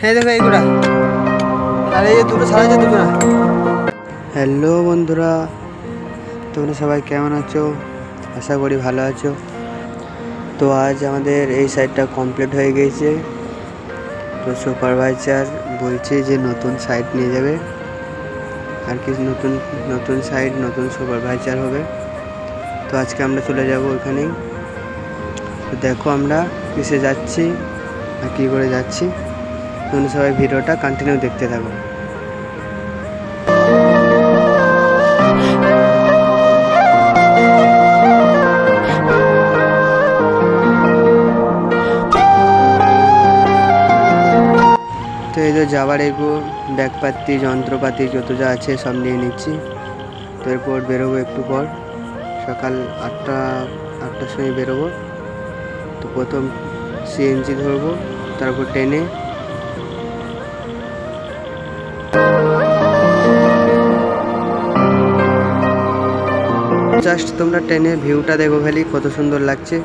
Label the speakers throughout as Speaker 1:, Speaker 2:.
Speaker 1: এই দেখো এইগুলা, আর এই দুটো ছাড়া আছে দুটো না।
Speaker 2: হ্যালো বন্ধুরা, তোমরা সবাই কেমন আছো? আশা করি ভালো আছো। তো আজ আমাদের এই সাইটটা কমপ্লিট হয়ে গেছে। তো সুপারভাইজার বলছে যে নতুন সাইট নিয়ে যাবে, আর কি নতুন সাইট নতুন সুপারভাইজার হবে। তো আজকে আমরা চলে যাব ওখানেই। তো দেখো আমরা কিসে যাচ্ছি আর কী করে যাচ্ছি। তোমরা সবাই ভিডিওটা কন্টিনিউ দেখতে থাকো। তো এই যে যাওয়ার এগো ব্যাগপাতি যন্ত্রপাতি যত যা আছে সব নিয়ে নিচ্ছি। তো এরপর বেরোবো একটু পর, সকাল 8টার সময় বেরোবো। তো প্রথম সিএনজি ধরবো, তারপর ট্রেনে। জাস্ট তোমরা ট্রেনের ভিউটা দেখো খালি, কত সুন্দর লাগছে।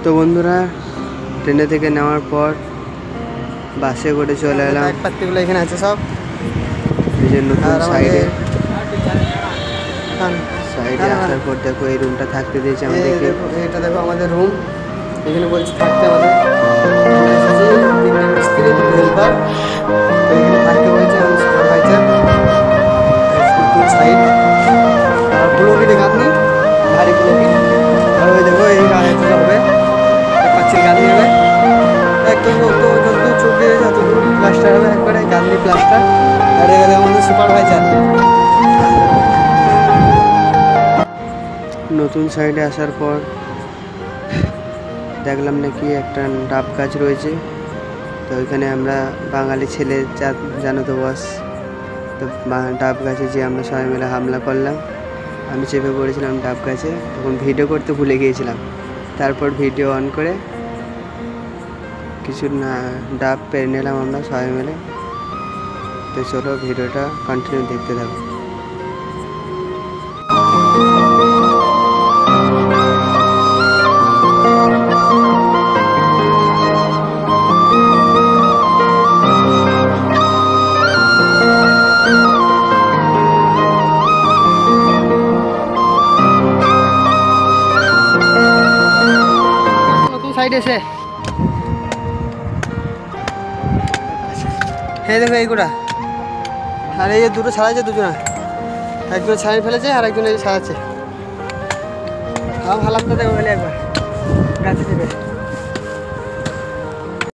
Speaker 2: তো বন্ধুরা, ট্রেনে থেকে নেওয়ার পর বাসে করে চলে এলাম।
Speaker 1: ব্যাগপাতিগুলো এখানে আছে সব,
Speaker 2: এই যে নতুন সাইডে আসার পর দেখো এই রুমটা থাকতে দিয়েছে আমাদেরকে।
Speaker 1: এটা দেখো আমাদের রুম, এখানে বলছি থাকতে আমাদের মিস্ত্রি হেল্পার, তো এখানে থাকতে বলছে আমি সুপারভাইজার। নতুন সাইড আর ব্লগিটে গাঁথনি, ভারী ব্লগিট। আর ওই দেখো এই গাড়িতে হবে পাচ্ছির গাঁথনি হবে একদম, যত চোখ দিয়ে যতটুকু প্লাস্টার হবে একবারে গাঁথনি প্লাস্টার। আর এখানে আমাদের সুপারভাইজার।
Speaker 2: নতুন সাইডে আসার পর দেখলাম নাকি একটা ডাব গাছ রয়েছে। তো ওইখানে আমরা বাঙালি ছেলে জানো তো বস, তো ডাব গাছে যে আমরা সবাই মিলে হামলা করলাম। আমি চেপে পড়েছিলাম ডাব গাছে, তখন ভিডিও করতে ভুলে গিয়েছিলাম। তারপর ভিডিও অন করে কিছু না ডাব পেরে নিলাম আমরা সবাই মিলে। তো চলো ভিডিওটা কন্টিনিউ দেখতে থাকো।
Speaker 1: সাইড এসে এই দেখো এইগুলা, আর এই দুটো ছাড়াচ্ছে দুজনা, একজন ছাড়িয়ে ফেলেছে আর একজন এই ছাড়াচ্ছে। হালাতটা দেখো খালি একবার গাছে চেপে।